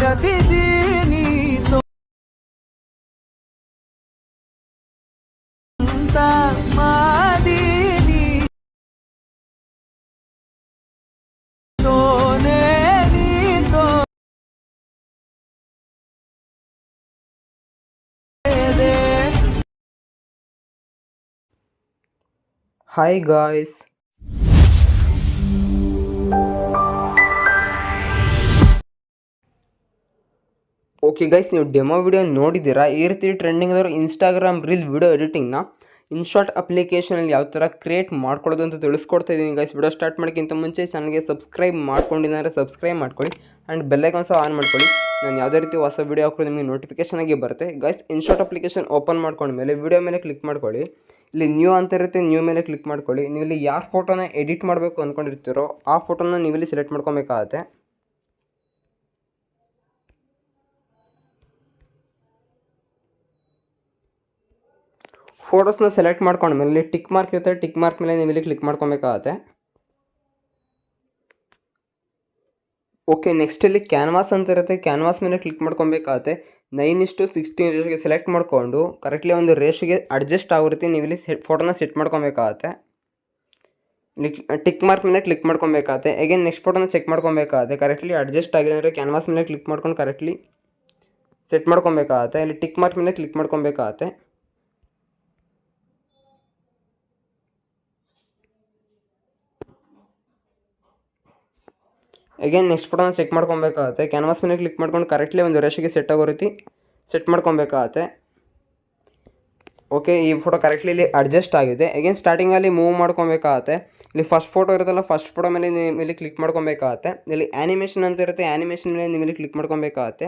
ಪ್ರತಿದಿನಿ ಮಾದೀನಿ ತೋನೆ ನೀತೋ hi guys, okay guys, ನೀವು demo video ನೋಡಿದ್ದೀರಾ. ಈ ರೀತಿ ಟ್ರೆಂಡಿಂಗ್ ಇರೋ ಇನ್ಸ್ಟಾಗ್ರಾಮ್ ರೀಲ್ ವಿಡಿಯೋ ಎಡಿಟಿಂಗ್ನ ಇನ್ಶಾರ್ಟ್ ಅಪ್ಲಿಕೇಶನಲ್ಲಿ ಯಾವ ಥರ ಕ್ರಿಯೇಟ್ ಮಾಡ್ಕೊಳ್ಳೋದು ಅಂತ ತಿಳಿಸ್ಕೊಡ್ತಾ ಇದ್ದೀನಿ ಗೈಸ್. ವಿಡಿಯೋ ಸ್ಟಾರ್ಟ್ ಮಾಡೋಕ್ಕಿಂತ ಮುಂಚೆ ಚಾನಲ್ಗೆ ಸಬ್ಸ್ಕ್ರೈಬ್ ಮಾಡ್ಕೊಂಡಿದ್ದಾರೆ ಸಬ್ಸ್ಕ್ರೈಬ್ ಮಾಡ್ಕೊಳ್ಳಿ ಆ್ಯಂಡ್ ಬೆಲ್ಲೈಕಾನ್ ಸಹ ಆನ್ ಮಾಡ್ಕೊಳ್ಳಿ. ನಾನು ಯಾವುದೇ ರೀತಿ ಹೊಸ ವಿಡಿಯೋ ಹಾಕಿದ್ರೆ ನಿಮಗೆ ನೋಟಿಫಿಕೇಶನ್ ಆಗಿ ಬರುತ್ತೆ ಗೈಸ್. ಇನ್ಶಾರ್ಟ್ ಅಪ್ಲಿಕೇಶನ್ ಓಪನ್ ಮಾಡ್ಕೊಂಡ್ಮೇಲೆ ವಿಡಿಯೋ ಮೇಲೆ ಕ್ಲಿಕ್ ಮಾಡ್ಕೊಳ್ಳಿ. ಇಲ್ಲಿ ನ್ಯೂ ಅಂತ ಇರುತ್ತೆ, ನ್ಯೂ ಮೇಲೆ ಕ್ಲಿಕ್ ಮಾಡ್ಕೊಳ್ಳಿ. ನೀವು ಇಲ್ಲಿ ಯಾರು ಫೋಟೋನ ಎಡಿಟ್ ಮಾಡಬೇಕು ಅಂದ್ಕೊಂಡಿರ್ತೀರೋ ಆ ಫೋಟೋನ ನೀವಿಲ್ಲಿ ಸೆಲೆಕ್ಟ್ ಮಾಡ್ಕೊಬೇಕಾಗತ್ತೆ. ಫೋಟೋಸ್ನ ಸೆಲೆಕ್ಟ್ ಮಾಡ್ಕೊಂಡ್ಮೇಲೆ ಇಲ್ಲಿ ಟಿಕ್ ಮಾರ್ಕ್ ಇರುತ್ತೆ, ಟಿಕ್ ಮಾರ್ಕ್ ಮೇಲೆ ನೀವು ಇಲ್ಲಿ ಕ್ಲಿಕ್ ಮಾಡ್ಕೊಬೇಕಾಗತ್ತೆ. ಓಕೆ, ನೆಕ್ಸ್ಟ್ ಇಲ್ಲಿ ಕ್ಯಾನ್ವಾಸ್ ಅಂತ ಇರುತ್ತೆ, ಕ್ಯಾನ್ವಾಸ್ ಮೇಲೆ ಕ್ಲಿಕ್ ಮಾಡ್ಕೊಬೇಕಾಗತ್ತೆ. 9:16 ರೇಷಿಯೋಗೆ ಸೆಲೆಕ್ಟ್ ಮಾಡಿಕೊಂಡು ಕರೆಕ್ಟ್ಲಿ ಒಂದು ರೇಷಿಯೋಗೆ ಅಡ್ಜಸ್ಟ್ ಆಗೋ ರೀತಿ ನೀವು ಇಲ್ಲಿ ಫೋಟೋನ ಸೆಟ್ ಮಾಡ್ಕೊಬೇಕಾಗತ್ತೆ. ಇಲ್ಲಿ ಟಿಕ್ ಮಾರ್ಕ್ ಮೇಲೆ ಕ್ಲಿಕ್ ಮಾಡ್ಕೊಬೇಕಾಗತ್ತೆ. ಅಗೇನ್ ನೆಕ್ಸ್ಟ್ ಫೋಟೋನ ಚೆಕ್ ಮಾಡ್ಕೊಬೇಕಾಗತ್ತೆ. ಕರೆಕ್ಟ್ಲಿ ಅಡ್ಜಸ್ಟ್ ಆಗಿದೆ ಅಂದರೆ ಕ್ಯಾನ್ವಾಸ್ ಮೇಲೆ ಕ್ಲಿಕ್ ಮಾಡ್ಕೊಂಡು ಕರೆಕ್ಟ್ಲಿ ಸೆಟ್ ಮಾಡ್ಕೊಬೇಕಾಗತ್ತೆ. ಇಲ್ಲಿ ಟಿಕ್ ಮಾರ್ಕ್ ಮೇಲೆ ಕ್ಲಿಕ್ ಮಾಡ್ಕೊಬೇಕಾಗತ್ತೆ. ಅಗೇನ್ ನೆಕ್ಸ್ಟ್ ಫೋಟೋನ ಚೆಕ್ ಮಾಡ್ಕೊಬೇಕಾಗತ್ತೆ. ಕ್ಯಾನ್ವಾಸ್ ಮೇಲೆ ಕ್ಲಿಕ್ ಮಾಡ್ಕೊಂಡು ಕರೆಕ್ಟ್ಲಿ ಒಂದು ರೇಷಿಗೆ ಸೆಟ್ ಆಗೋ ರೀತಿ ಸೆಟ್ ಮಾಡ್ಕೊಬೇಕಾಗತ್ತೆ. ಓಕೆ, ಈ ಫೋಟೋ ಕರೆಕ್ಟ್ಲಿ ಇಲ್ಲಿ ಅಡ್ಜಸ್ಟ್ ಆಗಿದೆ. ಅಗೇನ್ ಸ್ಟಾರ್ಟಿಂಗಲ್ಲಿ ಮೂವ್ ಮಾಡ್ಕೊಬೇಕಾಗತ್ತೆ. ಇಲ್ಲಿ ಫಸ್ಟ್ ಫೋಟೋ ಇರುತ್ತಲ್ಲ, ಫಸ್ಟ್ ಫೋಟೋ ಮೇಲೆ ನೀವು ಕ್ಲಿಕ್ ಮಾಡ್ಕೊಬೇಕಾಗತ್ತೆ. ಇಲ್ಲಿ ಆ್ಯನಿಮೇಷನ್ ಅಂತ ಇರುತ್ತೆ, ಆ್ಯನಿಮೇಷನ್ ಮೇಲೆ ನೀವು ಇಲ್ಲಿ ಕ್ಲಿಕ್ ಮಾಡ್ಕೊಬೇಕಾಗತ್ತೆ.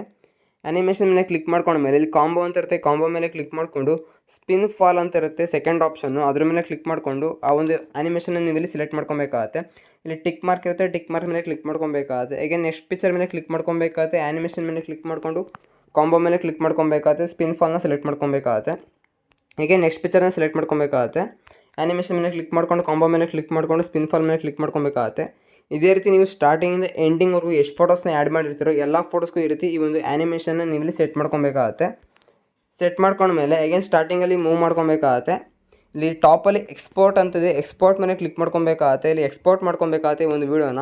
ಆ್ಯನಿಮೇಷನ್ ಮೇಲೆ ಕ್ಲಿಕ್ ಮಾಡ್ಕೊಂಡ್ಮೇಲೆ ಇಲ್ಲಿ ಕಾಂಬೋ ಅಂತ ಇರುತ್ತೆ, ಕಾಂಬೋ ಮೇಲೆ ಕ್ಲಿಕ್ ಮಾಡಿಕೊಂಡು ಸ್ಪಿನ್ ಫಾಲ್ ಅಂತ ಇರುತ್ತೆ ಸೆಕೆಂಡ್ ಆಪ್ಷನ್ನು, ಅದ್ರ ಮೇಲೆ ಕ್ಲಿಕ್ ಮಾಡಿಕೊಂಡು ಆ ಒಂದು ಆ್ಯನಿಮೇಷನ್ನ ನೀವು ಇಲ್ಲಿ ಸೆಲೆಕ್ಟ್ ಮಾಡ್ಕೊಬೇಕಾಗತ್ತೆ. ಇಲ್ಲಿ ಟಿಕ್ ಮಾರ್ಕ್ ಇರುತ್ತೆ, ಟಿಕ್ ಮಾರ್ಕ್ ಮೇಲೆ ಕ್ಲಿಕ್ ಮಾಡ್ಕೊಬೇಕಾಗತ್ತೆ. ಈಗ ನೆಕ್ಸ್ಟ್ ಪಿಕ್ಚರ್ ಮೇಲೆ ಕ್ಲಿಕ್ ಮಾಡ್ಕೊಬೇಕಾಗತ್ತೆ. ಆ್ಯನಿಮೇಷನ್ ಮೇಲೆ ಕ್ಲಿಕ್ ಮಾಡಿಕೊಂಡು ಕಾಂಬೋ ಮೇಲೆ ಕ್ಲಿಕ್ ಮಾಡ್ಕೊಬೇಕಾಗತ್ತೆ. ಸ್ಪಿನ್ ಫಾಲ್ನ ಸೆಲೆಕ್ಟ್ ಮಾಡ್ಕೊಬೇಕಾಗತ್ತೆ. ಹೀಗೆ ನೆಕ್ಸ್ಟ್ ಪಿಕ್ಚರ್ನ ಸೆಲೆಕ್ಟ್ ಮಾಡ್ಕೊಬೇಕಾಗತ್ತೆ. ಆ್ಯನಿಮೇಷನ್ ಮೇಲೆ ಕ್ಲಿಕ್ ಮಾಡ್ಕೊಂಡು ಕಾಂಬೋ ಮೇಲೆ ಕ್ಲಿಕ್ ಮಾಡಿಕೊಂಡು ಸ್ಪಿನ್ ಫಾಲ್ ಮೇಲೆ ಕ್ಲಿಕ್ ಮಾಡ್ಕೊಬೇಕಾಗತ್ತೆ. ಇದೇ ರೀತಿ ನೀವು ಸ್ಟಾರ್ಟಿಂಗಿಂದ ಎಂಡಿಂಗ್ವರೆಗೂ ಎಷ್ಟು ಫೋಟೋಸ್ನ ಆ್ಯಡ್ ಮಾಡಿರ್ತೀರೋ ಎಲ್ಲ ಫೋಟೋಸ್ಗೂ ಈ ರೀತಿ ಈ ಒಂದು ಆ್ಯನಿಮೇಷನ್ನ ನೀವು ಇಲ್ಲಿ ಸೆಟ್ ಮಾಡ್ಕೊಬೇಕಾಗತ್ತೆ. ಸೆಟ್ ಮಾಡ್ಕೊಂಡ್ಮೇಲೆ ಅಗೇನ್ ಸ್ಟಾರ್ಟಿಂಗಲ್ಲಿ ಮೂವ್ ಮಾಡ್ಕೊಬೇಕಾಗತ್ತೆ. ಇಲ್ಲಿ ಟಾಪಲ್ಲಿ ಎಕ್ಸ್ಪೋರ್ಟ್ ಅಂತಿದೆ, ಎಕ್ಸ್ಪೋರ್ಟ್ ಮೇಲೆ ಕ್ಲಿಕ್ ಮಾಡ್ಕೊಬೇಕಾಗತ್ತೆ. ಇಲ್ಲಿ ಎಕ್ಸ್ಪೋರ್ಟ್ ಮಾಡ್ಕೊಬೇಕಾಗತ್ತೆ ಒಂದು ವೀಡಿಯೋನ.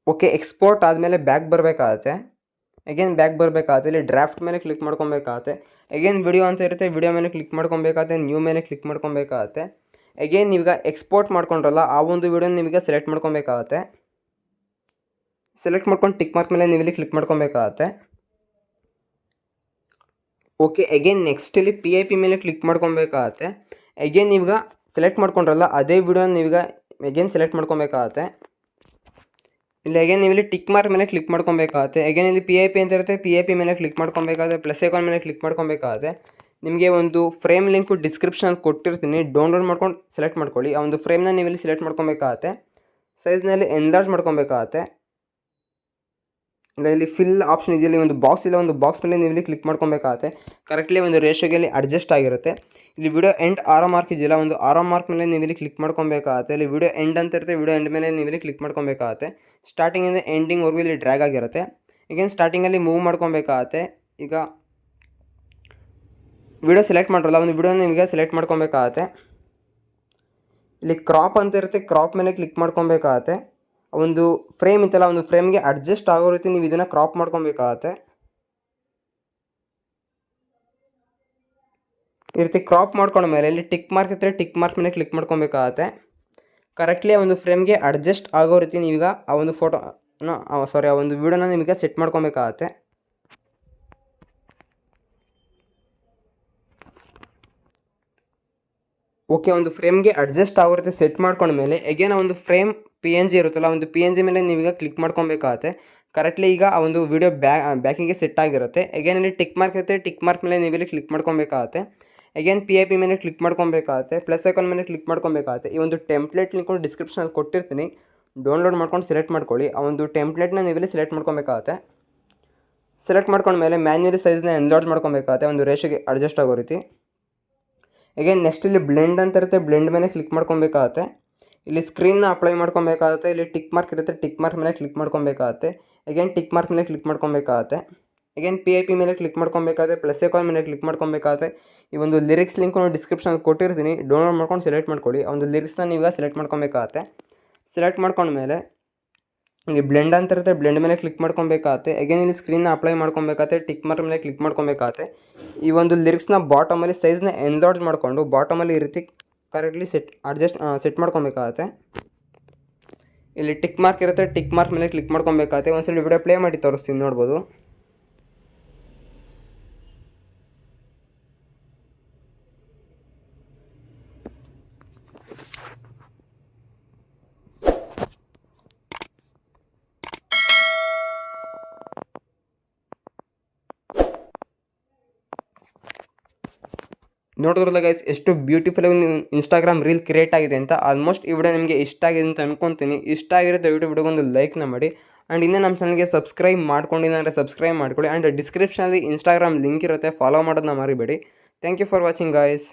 ಓಕೆ, ಎಕ್ಸ್ಪೋರ್ಟ್ ಆದಮೇಲೆ ಬ್ಯಾಕ್ ಬರಬೇಕಾಗತ್ತೆ. ಅಗೇನ್ ಬ್ಯಾಕ್ ಬರಬೇಕಾಗತ್ತೆ. ಇಲ್ಲಿ ಡ್ರಾಫ್ಟ್ ಮೇಲೆ ಕ್ಲಿಕ್ ಮಾಡ್ಕೊಬೇಕಾಗತ್ತೆ. ಅಗೇನ್ ವಿಡಿಯೋ ಅಂತ ಇರುತ್ತೆ, ವಿಡಿಯೋ ಮೇಲೆ ಕ್ಲಿಕ್ ಮಾಡ್ಕೊಬೇಕಾಗತ್ತೆ. ನ್ಯೂ ಮೇಲೆ ಕ್ಲಿಕ್ ಮಾಡ್ಕೊಬೇಕಾಗತ್ತೆ. ಅಗೇನ್ ನೀವೀಗ ಎಕ್ಸ್ಪೋರ್ಟ್ ಮಾಡ್ಕೊಂಡ್ರಲ್ಲ ಆ ಒಂದು ವಿಡಿಯೋನ ನಿಮಗೆ ಸೆಲೆಕ್ಟ್ ಮಾಡ್ಕೊಬೇಕಾಗತ್ತೆ. ಸೆಲೆಕ್ಟ್ ಮಾಡ್ಕೊಂಡು ಟಿಕ್ ಮಾರ್ಕ್ ಮೇಲೆ ನೀವು ಇಲ್ಲಿ ಕ್ಲಿಕ್ ಮಾಡ್ಕೊಬೇಕಾಗತ್ತೆ. ಓಕೆ, ಅಗೇನ್ ನೆಕ್ಸ್ಟ್ ಇಲ್ಲಿ PIP ಮೇಲೆ ಕ್ಲಿಕ್ ಮಾಡ್ಕೊಬೇಕಾಗತ್ತೆ. ಅಗೇನ್ ನೀವೀಗ ಸೆಲೆಕ್ಟ್ ಮಾಡ್ಕೊಂಡ್ರಲ್ಲ ಅದೇ ವಿಡಿಯೋನ ನೀವೀಗ ಅಗೇನ್ ಸೆಲೆಕ್ಟ್ ಮಾಡ್ಕೊಬೇಕಾಗತ್ತೆ. ಇಲ್ಲಿ ಅಗೇನ್ ನೀವು ಇಲ್ಲಿ ಟಿಕ್ ಮಾರ್ಕ್ ಮೇಲೆ ಕ್ಲಿಕ್ ಮಾಡ್ಕೊಬೇಕಾಗತ್ತೆ. ಅಗೇನ್ ಇಲ್ಲಿ PIP ಅಂತ ಇರುತ್ತೆ, PIP ಮೇಲೆ ಕ್ಲಿಕ್ ಮಾಡ್ಕೊಬೇಕಾಗತ್ತೆ. ಪ್ಲಸ್ ಐಕಾನ್ ಮೇಲೆ ಕ್ಲಿಕ್ ಮಾಡ್ಕೊಬೇಕಾಗತ್ತೆ. ನಿಮಗೆ ಒಂದು ಫ್ರೇಮ್ ಲಿಂಕು ಡಿಸ್ಕ್ರಿಪ್ಷನ್ ಕೊಟ್ಟಿರ್ತೀನಿ, ಡೌನ್ಲೋಡ್ ಮಾಡ್ಕೊಂಡು ಸೆಲೆಕ್ಟ್ ಮಾಡ್ಕೊಳ್ಳಿ. ಆ ಒಂದು ಫ್ರೇಮ್ನ ನೀವು ಇಲ್ಲಿ ಸೆಲೆಕ್ಟ್ ಮಾಡ್ಕೊಬೇಕಾಗತ್ತೆ. ಸೈಜ್ನಲ್ಲಿ ಎನ್ಲಾರ್ಜ್ ಮಾಡ್ಕೊಬೇಕಾಗತ್ತೆ. ಇಲ್ಲ ಇಲ್ಲಿ ಫಿಲ್ ಆಪ್ಷನ್ ಇದೆಯಲ್ಲ, ಒಂದು ಬಾಕ್ಸ್ ಇಲ್ಲ, ಒಂದು ಬಾಕ್ಸ್ ಮೇಲೆ ನೀವು ಇಲ್ಲಿ ಕ್ಲಿಕ್ ಮಾಡ್ಕೊಬೇಕಾಗತ್ತೆ. ಕರೆಕ್ಟ್ಲಿ ಒಂದು ರೇಷಿಯೋಗೆ ಇಲ್ಲಿ ಅಡ್ಜಸ್ಟ್ ಆಗಿರುತ್ತೆ. ಇಲ್ಲಿ ವಿಡಿಯೋ ಎಂಡ್ ಆರೋ ಮಾರ್ಕ್ ಇದೆಯಲ್ಲ, ಒಂದು ಆರೋ ಮಾರ್ಕ್ ಮೇಲೆ ನೀವು ಇಲ್ಲಿ ಕ್ಲಿಕ್ ಮಾಡ್ಕೊಬೇಕಾಗತ್ತೆ. ಇಲ್ಲಿ ವಿಡಿಯೋ ಎಂಡ್ ಅಂತ ಇರುತ್ತೆ, ವಿಡಿಯೋ ಎಂಡ್ ಮೇಲೆ ನೀವು ಇಲ್ಲಿ ಕ್ಲಿಕ್ ಮಾಡ್ಕೊಬೇಕಾಗತ್ತೆ. ಸ್ಟಾರ್ಟಿಂಗಿಂದ ಎಂಡಿಂಗ್ವರೆಗೂ ಇಲ್ಲಿ ಡ್ರ್ಯಾಗ್ ಆಗಿರುತ್ತೆ. ಈಗೇನು ಸ್ಟಾರ್ಟಿಂಗಲ್ಲಿ ಮೂವ್ ಮಾಡ್ಕೊಬೇಕಾಗತ್ತೆ. ಈಗ ವಿಡಿಯೋ ಸೆಲೆಕ್ಟ್ ಮಾಡಿರಲ್ಲ ಒಂದು ವಿಡಿಯೋನ ನಿಮಗೆ ಸೆಲೆಕ್ಟ್ ಮಾಡ್ಕೊಬೇಕಾಗತ್ತೆ. ಇಲ್ಲಿ ಕ್ರಾಪ್ ಅಂತ ಇರುತ್ತೆ, ಕ್ರಾಪ್ ಮೇಲೆ ಕ್ಲಿಕ್ ಮಾಡ್ಕೊಬೇಕಾಗತ್ತೆ. ಒಂದು ಫ್ರೇಮ್ ಇತ್ತಲ್ಲ, ಒಂದು ಫ್ರೇಮ್ಗೆ ಅಡ್ಜಸ್ಟ್ ಆಗೋ ರೀತಿ ನೀವು ಇದನ್ನು ಕ್ರಾಪ್ ಮಾಡ್ಕೊಬೇಕಾಗತ್ತೆ. ಈ ರೀತಿ ಕ್ರಾಪ್ ಮಾಡ್ಕೊಂಡ್ಮೇಲೆ ಇಲ್ಲಿ ಟಿಕ್ ಮಾರ್ಕ್ ಇದ್ದರೆ ಟಿಕ್ ಮಾರ್ಕ್ ಮೇಲೆ ಕ್ಲಿಕ್ ಮಾಡ್ಕೊಬೇಕಾಗತ್ತೆ. ಕರೆಕ್ಟ್ಲಿ ಆ ಒಂದು ಫ್ರೇಮ್ಗೆ ಅಡ್ಜಸ್ಟ್ ಆಗೋ ರೀತಿ ನೀವೀಗ ಆ ಒಂದು ಆ ಒಂದು ವಿಡಿಯೋನ ನಿಮಗೆ ಸೆಟ್ ಮಾಡ್ಕೊಬೇಕಾಗತ್ತೆ. ಓಕೆ, ಒಂದು ಫ್ರೇಮ್ಗೆ ಅಡ್ಜಸ್ಟ್ ಆಗೋ ರೀತಿ ಸೆಟ್ ಮಾಡ್ಕೊಂಡ್ಮೇಲೆ ಅಗೇನ್ ಒಂದು ಫ್ರೇಮ್ PNG ಇರುತ್ತಲ್ಲ, ಒಂದು PNG ಮೇಲೆ ನೀವೀಗ ಕ್ಲಿಕ್ ಮಾಡ್ಕೊಬೇಕಾಗತ್ತೆ. ಕರೆಕ್ಟ್ಲಿ ಈಗ ಆ ಒಂದು ವಿಡಿಯೋ ಬ್ಯಾಕಿಗೆ ಸೆಟ್ ಆಗಿರುತ್ತೆ. ಅಗೇನ್ ಇಲ್ಲಿ ಟಿಕ್ ಮಾರ್ಕ್ ಇರುತ್ತೆ, ಟಿಕ್ ಮಾರ್ಕ್ ಮೇಲೆ ನೀವಿಲ್ಲಿ ಕ್ಲಿಕ್ ಮಾಡ್ಕೊಬೇಕಾಗತ್ತೆ. ಅಗೇನ್ PIP ಮೇಲೆ ಕ್ಲಿಕ್ ಮಾಡ್ಕೊಬೇಕಾಗತ್ತೆ. ಪ್ಲಸ್ ಐಕಾನ್ ಮೇಲೆ ಕ್ಲಿಕ್ ಮಾಡ್ಕೊಬೇಕಾಗತ್ತೆ. ಈ ಒಂದು ಟೆಂಪ್ಲೇಟ್ ಲಿಂಕ್ ಡಿಸ್ಕ್ರಿಪ್ಷನಲ್ಲಿ ಕೊಟ್ಟಿರ್ತೀನಿ, ಡೌನ್ಲೋಡ್ ಮಾಡ್ಕೊಂಡು ಸೆಲೆಕ್ಟ್ ಮಾಡ್ಕೊಳ್ಳಿ. ಆ ಒಂದು ಟೆಂಪ್ಲೇಟ್ನ ನೀವಿಲ್ಲಿ ಸೆಲೆಕ್ಟ್ ಮಾಡ್ಕೊಬೇಕಾಗತ್ತೆ. ಸೆಲೆಕ್ಟ್ ಮಾಡ್ಕೊಂಡ್ಮೇಲೆ ಮ್ಯಾನ್ಯಲಿ ಸೈಜ್ನ ಎನ್ಲಾರ್ಜ್ ಮಾಡ್ಕೊಬೇಕಾಗತ್ತೆ, ಒಂದು ರೇಷಿಯೋಗೆ ಅಡ್ಜಸ್ಟ್ ಆಗೋ ರೀತಿ. ಅಗೇನ್ ನೆಕ್ಸ್ಟ್ ಇಲ್ಲಿ ಬ್ಲೆಂಡ್ ಅಂತ ಇರುತ್ತೆ, ಬ್ಲೆಂಡ್ ಮೇಲೆ ಕ್ಲಿಕ್ ಮಾಡ್ಕೊಬೇಕಾಗತ್ತೆ. ಇಲ್ಲಿ ಸ್ಕ್ರೀನ್ನ ಅಪ್ಲೈ ಮಾಡ್ಕೊಬೇಕಾಗುತ್ತೆ. ಇಲ್ಲಿ ಟಿಕ್ ಮಾರ್ಕ್ ಇರುತ್ತೆ, ಟಿಕ್ ಮಾರ್ಕ್ ಮೇಲೆ ಕ್ಲಿಕ್ ಮಾಡ್ಕೊಬೇಕಾಗುತ್ತೆ. ಅಗೇನ್ ಟಿಕ್ ಮಾರ್ಕ್ ಮೇಲೆ ಕ್ಲಿಕ್ ಮಾಡ್ಕೊಬೇಕಾಗುತ್ತೆ. ಅಗೇನ್ PIP ಮೇಲೆ ಕ್ಲಿಕ್ ಮಾಡ್ಕೊಬೇಕಾಗುತ್ತೆ. ಪ್ಲಸ್ ಐಕಾನ್ ಮೇಲೆ ಕ್ಲಿಕ್ ಮಾಡ್ಕೊಬೇಕಾಗುತ್ತೆ. ಈ ಒಂದು ಲಿರಿಕ್ಸ್ ಲಿಂಕ್ನು ಡಿಸ್ಕ್ರಿಪ್ಷನಲ್ಲಿ ಕೊಟ್ಟಿರ್ತೀನಿ, ಡೌನ್ಲೋಡ್ ಮಾಡ್ಕೊಂಡು ಸೆಲೆಕ್ಟ್ ಮಾಡ್ಕೊಳ್ಳಿ. ಆ ಒಂದು ಲಿರಿಕ್ಸ್ನ ನೀವೀಗ ಸೆಲೆಕ್ಟ್ ಮಾಡ್ಕೊಬೇಕಾಗುತ್ತೆ. ಸೆಲೆಕ್ಟ್ ಮಾಡ್ಕೊಂಡ್ಮೇಲೆ ಇಲ್ಲಿ ಬ್ಲೆಂಡ್ ಅಂತ ಇರುತ್ತೆ, ಬ್ಲೆಂಡ್ ಮೇಲೆ ಕ್ಲಿಕ್ ಮಾಡ್ಕೊಬೇಕಾಗುತ್ತೆ. ಅಗೇನ್ ಇಲ್ಲಿ ಸ್ಕ್ರೀನ್ನ ಅಪ್ಲೈ ಮಾಡ್ಕೊಬೇಕಾಗುತ್ತೆ, ಟಿಕ್ ಮಾರ್ಕ್ ಮೇಲೆ ಕ್ಲಿಕ್ ಮಾಡ್ಕೊಬೇಕಾಗುತ್ತೆ. ಈ ಒಂದು ಲಿರಿಕ್ಸ್ನ ಬಾಟಮಲ್ಲಿ ಸೈಜ್ನ ಎನ್ಲಾರ್ಜ್ ಮಾಡಿಕೊಂಡು ಬಾಟಮಲ್ಲಿ ಈ ರೀತಿ ಕರೆಕ್ಟ್ಲಿ ಸೆಟ್ ಮಾಡ್ಕೊಬೇಕಾಗುತ್ತೆ. ಇಲ್ಲಿ ಟಿಕ್ ಮಾರ್ಕ್ ಇರುತ್ತೆ, ಟಿಕ್ ಮಾರ್ಕ್ ಮೇಲೆ ಕ್ಲಿಕ್ ಮಾಡ್ಕೊಬೇಕಾಗುತ್ತೆ. ಒಂದ್ಸಲ ವಿಡಿಯೋ ಪ್ಲೇ ಮಾಡಿ ತೋರಿಸ್ತೀನಿ, ನೋಡ್ಬೋದು. ನೋಡಿದ್ರಲ್ಲ ಗೈಸ್, ಎಷ್ಟು ಬ್ಯೂಟಿಫುಲ್ ಆಗಿ ಇನ್ಸ್ಟಾಗ್ರಾಮ್ ರೀಲ್ ಕ್ರಿಯೇಟ್ ಆಗಿದೆ ಅಂತ. ಆಲ್ಮೋಸ್ಟ್ ಈ ವಿಡಿಯೋ ನಿಮಗೆ ಇಷ್ಟ ಆಗಿದೆ ಅಂತ ಅನ್ಕೊತೀನಿ. ಇಷ್ಟ ಆಗಿರೋ ದಯವಿಟ್ಟು ವಿಡಿಯೋಗೊಂದು ಲೈಕ್ನ ಮಾಡಿ. ಆ್ಯಂಡ್ ಇನ್ನೂ ನಮ್ಮ ಚಾನಲ್ಗೆ ಸಬ್ಸ್ಕ್ರೈಬ್ ಮಾಡ್ಕೊಂಡಿಲ್ಲ ಅಂದರೆ ಸಬ್ಸ್ಕ್ರೈಬ್ ಮಾಡ್ಕೊಳ್ಳಿ. ಆ್ಯಂಡ್ ಡಿಸ್ಕ್ರಿಪ್ಷನಲ್ಲಿ ಇನ್ಸ್ಟಾಗ್ರಾಮ್ ಲಿಂಕ್ ಇರುತ್ತೆ, ಫಾಲೋ ಮಾಡೋದನ್ನ ಮರಿಬೇಡಿ. Thank you for watching guys.